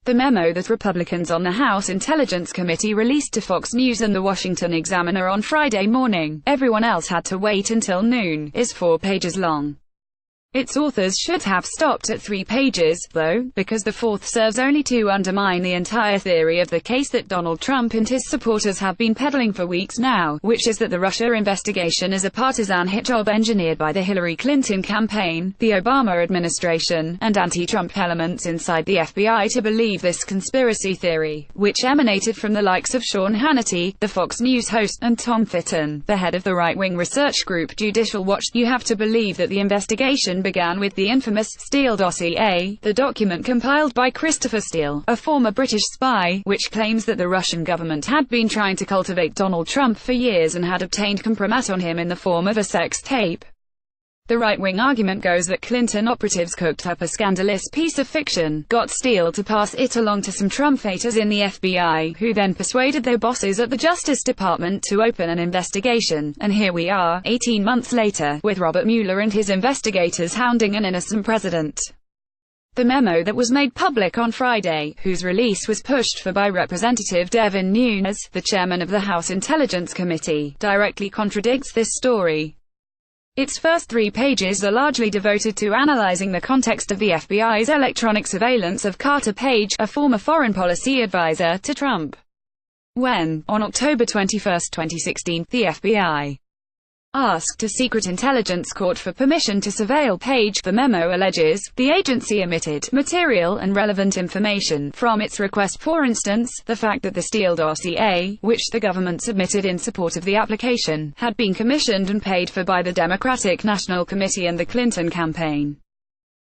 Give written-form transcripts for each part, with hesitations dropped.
The memo that Republicans on the House Intelligence Committee released to Fox News and The Washington Examiner on Friday morning, everyone else had to wait until noon, is 4 pages long. Its authors should have stopped at 3 pages, though, because the fourth serves only to undermine the entire theory of the case that Donald Trump and his supporters have been peddling for weeks now, which is that the Russia investigation is a partisan hit job engineered by the Hillary Clinton campaign, the Obama administration, and anti-Trump elements inside the FBI to believe this conspiracy theory, which emanated from the likes of Sean Hannity, the Fox News host, and Tom Fitton, the head of the right-wing research group Judicial Watch. You have to believe that the investigation began with the infamous Steele dossier, the document compiled by Christopher Steele, a former British spy, which claims that the Russian government had been trying to cultivate Donald Trump for years and had obtained compromise on him in the form of a sex tape. The right-wing argument goes that Clinton operatives cooked up a scandalous piece of fiction, got Steele to pass it along to some Trump-haters in the FBI, who then persuaded their bosses at the Justice Department to open an investigation, and here we are, 18 months later, with Robert Mueller and his investigators hounding an innocent president. The memo that was made public on Friday, whose release was pushed for by Representative Devin Nunes, the chairman of the House Intelligence Committee, directly contradicts this story. Its first 3 pages are largely devoted to analyzing the context of the FBI's electronic surveillance of Carter Page, a former foreign policy advisor to Trump. When, on October 21, 2016, the FBI asked a secret intelligence court for permission to surveil Page, the memo alleges, the agency omitted material and relevant information from its request. For instance, the fact that the Steele dossier, which the government submitted in support of the application, had been commissioned and paid for by the Democratic National Committee and the Clinton campaign.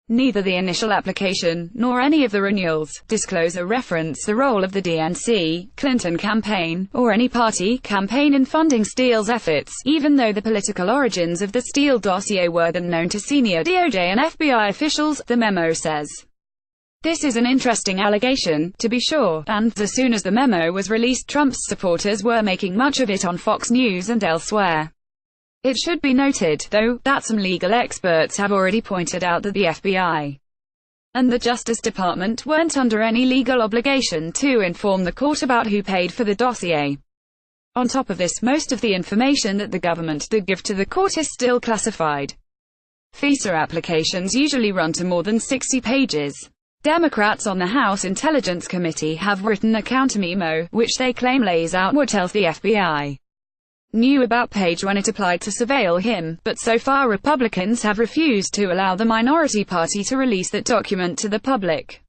Neither the initial application, nor any of the renewals, disclose or reference the role of the DNC, Clinton campaign, or any party campaign in funding Steele's efforts, even though the political origins of the Steele dossier were then known to senior DOJ and FBI officials, the memo says. This is an interesting allegation, to be sure, and, as soon as the memo was released, Trump's supporters were making much of it on Fox News and elsewhere. It should be noted, though, that some legal experts have already pointed out that the FBI and the Justice Department weren't under any legal obligation to inform the court about who paid for the dossier. On top of this, most of the information that the government did give to the court is still classified. FISA applications usually run to more than 60 pages. Democrats on the House Intelligence Committee have written a counter-memo, which they claim lays out what else the FBI knew about Page when it applied to surveil him, but so far Republicans have refused to allow the minority party to release that document to the public.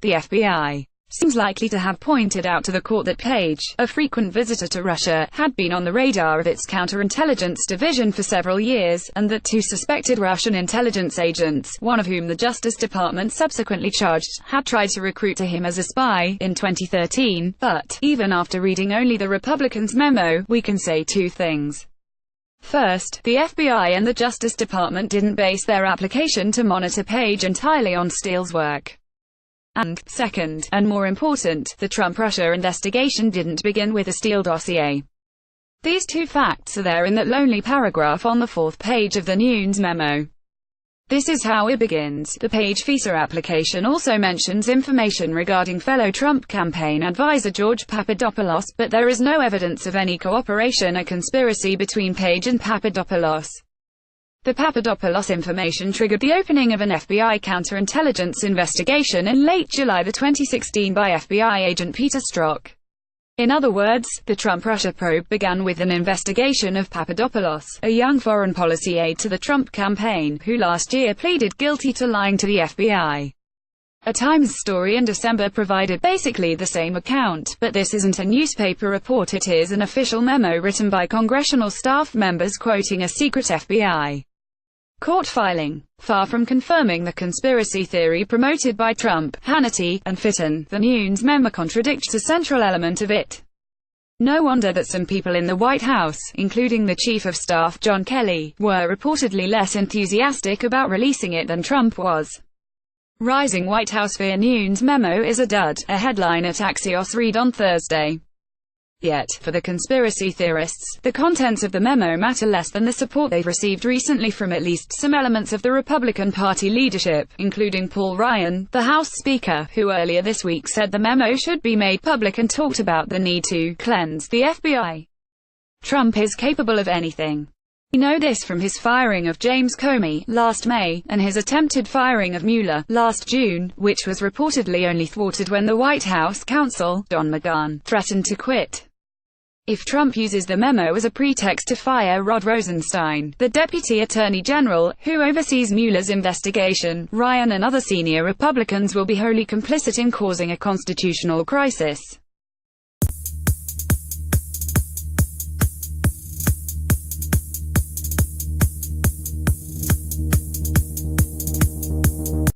The FBI seems likely to have pointed out to the court that Page, a frequent visitor to Russia, had been on the radar of its counterintelligence division for several years, and that 2 suspected Russian intelligence agents, one of whom the Justice Department subsequently charged, had tried to recruit to him as a spy in 2013, but, even after reading only the Republicans' memo, we can say 2 things. First, the FBI and the Justice Department didn't base their application to monitor Page entirely on Steele's work. And, second, and more important, the Trump-Russia investigation didn't begin with a Steele dossier. These 2 facts are there in that lonely paragraph on the 4th page of the Nunes memo. This is how it begins. The Page FISA application also mentions information regarding fellow Trump campaign advisor George Papadopoulos, but there is no evidence of any cooperation or conspiracy between Page and Papadopoulos. The Papadopoulos information triggered the opening of an FBI counterintelligence investigation in late July 2016 by FBI agent Peter Strzok. In other words, the Trump-Russia probe began with an investigation of Papadopoulos, a young foreign policy aide to the Trump campaign, who last year pleaded guilty to lying to the FBI. A Times story in December provided basically the same account, but this isn't a newspaper report, it is an official memo written by congressional staff members quoting a secret FBI court filing. Far from confirming the conspiracy theory promoted by Trump, Hannity, and Fitton, the Nunes memo contradicts a central element of it. No wonder that some people in the White House, including the Chief of Staff John Kelly, were reportedly less enthusiastic about releasing it than Trump was. Rising White House fear Nunes memo is a dud, a headline at Axios read on Thursday. Yet, for the conspiracy theorists, the contents of the memo matter less than the support they've received recently from at least some elements of the Republican Party leadership, including Paul Ryan, the House Speaker, who earlier this week said the memo should be made public and talked about the need to cleanse the FBI. Trump is capable of anything. We know this from his firing of James Comey last May, and his attempted firing of Mueller last June, which was reportedly only thwarted when the White House counsel, Don McGahn, threatened to quit. If Trump uses the memo as a pretext to fire Rod Rosenstein, the Deputy Attorney General, who oversees Mueller's investigation, Ryan and other senior Republicans will be wholly complicit in causing a constitutional crisis.